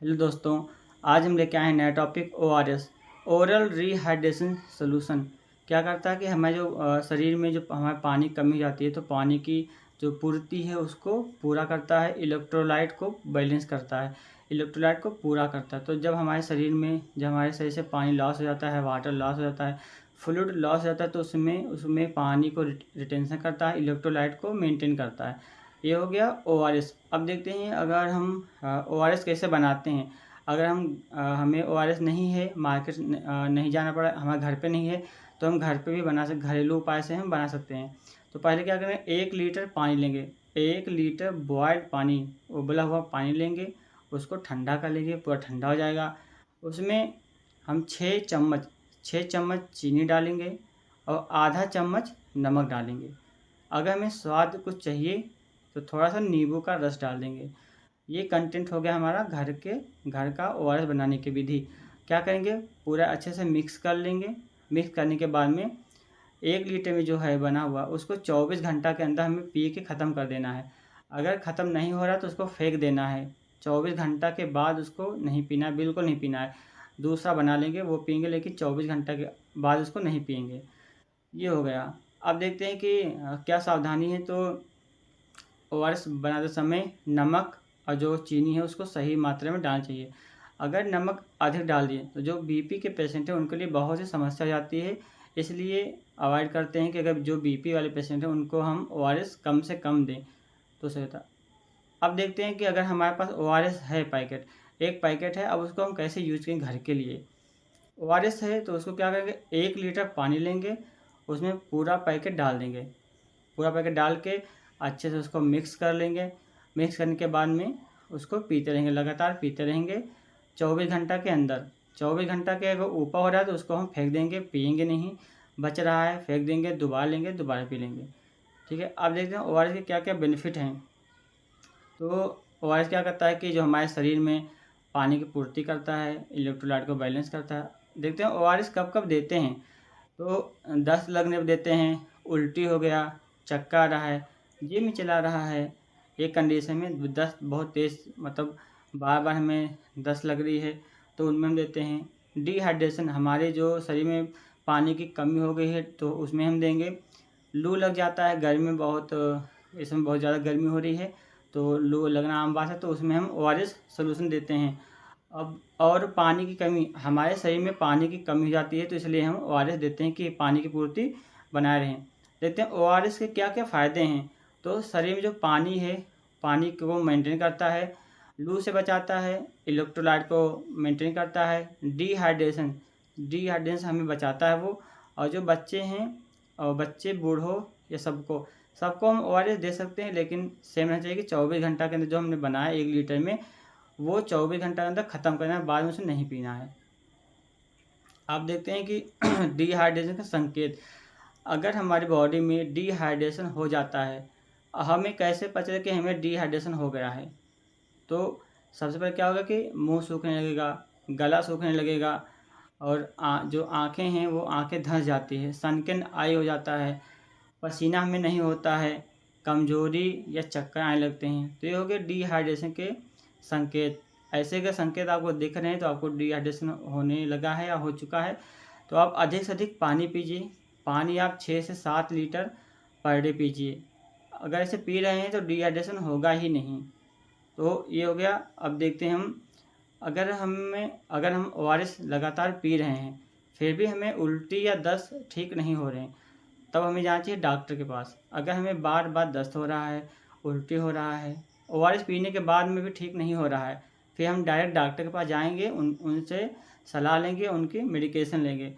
Hello दोस्तों, आज हम लेके आए हैं नया topic ORS, oral rehydration solution. क्या करता है कि हमारे जो शरीर में जो हमारे पानी की कमी हो जाती है तो पानी की जो पूर्ति है उसको पूरा करता है, इलेक्ट्रोलाइट को बैलेंस करता है, इलेक्ट्रोलाइट को पूरा करता है। तो जब हमारे शरीर से पानी लॉस हो जाता है, वाटर लॉस हो जाता है, फ्लूइड लॉस हो जाता है, तो उसमें पानी को रिटेंशन करता है, इलेक्ट्रोलाइट को मेंटेन करता है। ये हो गया ORS। अब देखते हैं अगर हम ORS कैसे बनाते हैं। अगर हमें ORS नहीं है, मार्केट नहीं जाना पड़ा, हमारे घर पे नहीं है, तो हम घर पे भी घरेलू उपाय से हम बना सकते हैं। तो पहले क्या करें, 1 लीटर पानी लेंगे, 1 लीटर बॉयल्ड पानी, उबला हुआ पानी लेंगे, उसको ठंडा कर लेंगे, पूरा ठंडा हो जाएगा। उसमें हम 6 चम्मच चीनी डालेंगे और आधा चम्मच नमक डालेंगे। अगर हमें स्वाद कुछ चाहिए तो थोड़ा सा नींबू का रस डाल देंगे। ये कंटेंट हो गया हमारा घर का ORS बनाने की विधि। क्या करेंगे, पूरा अच्छे से मिक्स कर लेंगे। मिक्स करने के बाद में 1 लीटर में जो है बना हुआ उसको 24 घंटा के अंदर हमें पी के ख़त्म कर देना है। अगर ख़त्म नहीं हो रहा तो उसको फेंक देना है। 24 घंटा के बाद उसको नहीं पीना है, बिल्कुल नहीं पीना है। दूसरा बना लेंगे, वो पियेंगे, लेकिन 24 घंटा के बाद उसको नहीं पियेंगे। ये हो गया। अब देखते हैं कि क्या सावधानी है। तो ORS बनाते समय नमक और जो चीनी है उसको सही मात्रा में डालना चाहिए। अगर नमक अधिक डाल दिए तो जो BP के पेशेंट हैं उनके लिए बहुत सी समस्या हो जाती है। इसलिए अवॉइड करते हैं कि अगर जो BP वाले पेशेंट हैं उनको हम ORS कम से कम दें तो सही होता। अब देखते हैं कि अगर हमारे पास ORS है पैकेट, एक पैकेट है, अब उसको हम कैसे यूज करें घर के लिए। ORS है तो उसको क्या करेंगे, 1 लीटर पानी लेंगे, उसमें पूरा पैकेट डाल देंगे। पूरा पैकेट डाल के अच्छे से उसको मिक्स कर लेंगे। मिक्स करने के बाद में उसको पीते रहेंगे, लगातार पीते रहेंगे 24 घंटा के अंदर। 24 घंटा के अगर ऊपर हो रहा है तो उसको हम फेंक देंगे, पियेंगे नहीं। बच रहा है फेंक देंगे, दोबारा लेंगे, दोबारा पी लेंगे। ठीक है। अब देखते हैं ORS के क्या क्या बेनिफिट हैं। तो ORS क्या करता है कि जो हमारे शरीर में पानी की पूर्ति करता है, इलेक्ट्रोलाइट को बैलेंस करता है। देखते हैं ORS कब कब देते हैं। तो दस्त लगने पर देते हैं, उल्टी हो गया, चक्कर आ रहा है, जिम चला रहा है, एक कंडीशन में दस्त बहुत तेज़, मतलब बार बार हमें दस्त लग रही है, तो उनमें हम देते हैं। डिहाइड्रेशन, हमारे जो शरीर में पानी की कमी हो गई है तो उसमें हम देंगे। लू लग जाता है, गर्मी बहुत, इस समय बहुत ज़्यादा गर्मी हो रही है तो लू लगना आम बात है, तो उसमें हम ORS सोल्यूशन देते हैं। अब और पानी की कमी, हमारे शरीर में पानी की कमी हो जाती है तो इसलिए हम ORS देते हैं कि पानी की पूर्ति बनाए रहें। देखते हैं ORS के क्या क्या फ़ायदे हैं। तो शरीर में जो पानी है, पानी को मेंटेन करता है, लू से बचाता है, इलेक्ट्रोलाइट को मेंटेन करता है, डिहाइड्रेशन डिहाइड्रेशन से हमें बचाता है वो। और जो बच्चे हैं और बच्चे बूढ़ों या सबको सबको हम ORS दे सकते हैं, लेकिन सेम रहना चाहिए कि 24 घंटा के अंदर जो हमने बनाया 1 लीटर में, वो 24 घंटा के अंदर ख़त्म करना है, बाद में उसे नहीं पीना है। आप देखते हैं कि डिहाइड्रेशन का संकेत, अगर हमारी बॉडी में डिहाइड्रेशन हो जाता है, हमें कैसे पता चले कि हमें डिहाइड्रेशन हो गया है। तो सबसे पहले क्या होगा कि मुंह सूखने लगेगा, गला सूखने लगेगा, और जो आँखें हैं वो आँखें धंस जाती है, सनकेन आई हो जाता है, पसीना हमें नहीं होता है, कमजोरी या चक्कर आने लगते हैं। तो ये हो गए डिहाइड्रेशन के संकेत। ऐसे अगर संकेत आपको दिख रहे हैं तो आपको डिहाइड्रेशन होने लगा है या हो चुका है। तो आप अधिक से अधिक पानी पीजिए। पानी आप 6 से 7 लीटर पर डे पीजिए। अगर ऐसे पी रहे हैं तो डिहाइड्रेशन होगा ही नहीं। तो ये हो गया। अब देखते हैं हम, अगर हम ORS लगातार पी रहे हैं फिर भी हमें उल्टी या दस्त ठीक नहीं हो रहे हैं, तब हमें जाना चाहिए डॉक्टर के पास। अगर हमें बार बार दस्त हो रहा है, उल्टी हो रहा है, ORS पीने के बाद में भी ठीक नहीं हो रहा है, फिर हम डायरेक्ट डॉक्टर के पास जाएंगे, उनसे सलाह लेंगे, उनकी मेडिकेशन लेंगे।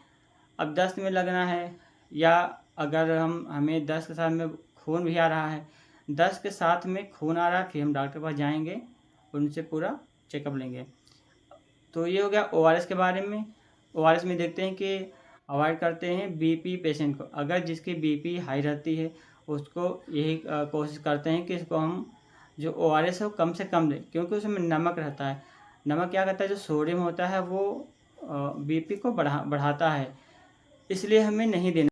अब दस्त में लगना है, या अगर हमें दस्त के साथ में खून भी आ रहा है, दस्त के साथ में खून आ रहा है, फिर हम डॉक्टर के पास जाएंगे, उनसे पूरा चेकअप लेंगे। तो ये हो गया ORS के बारे में। ORS में देखते हैं कि अवॉइड करते हैं BP पेशेंट को। अगर जिसकी BP हाई रहती है उसको यही कोशिश करते हैं कि इसको हम जो ORS है वो कम से कम दें, क्योंकि उसमें नमक रहता है। नमक क्या करता है, जो सोडियम होता है वो BP को बढ़ाता है, इसलिए हमें नहीं देना।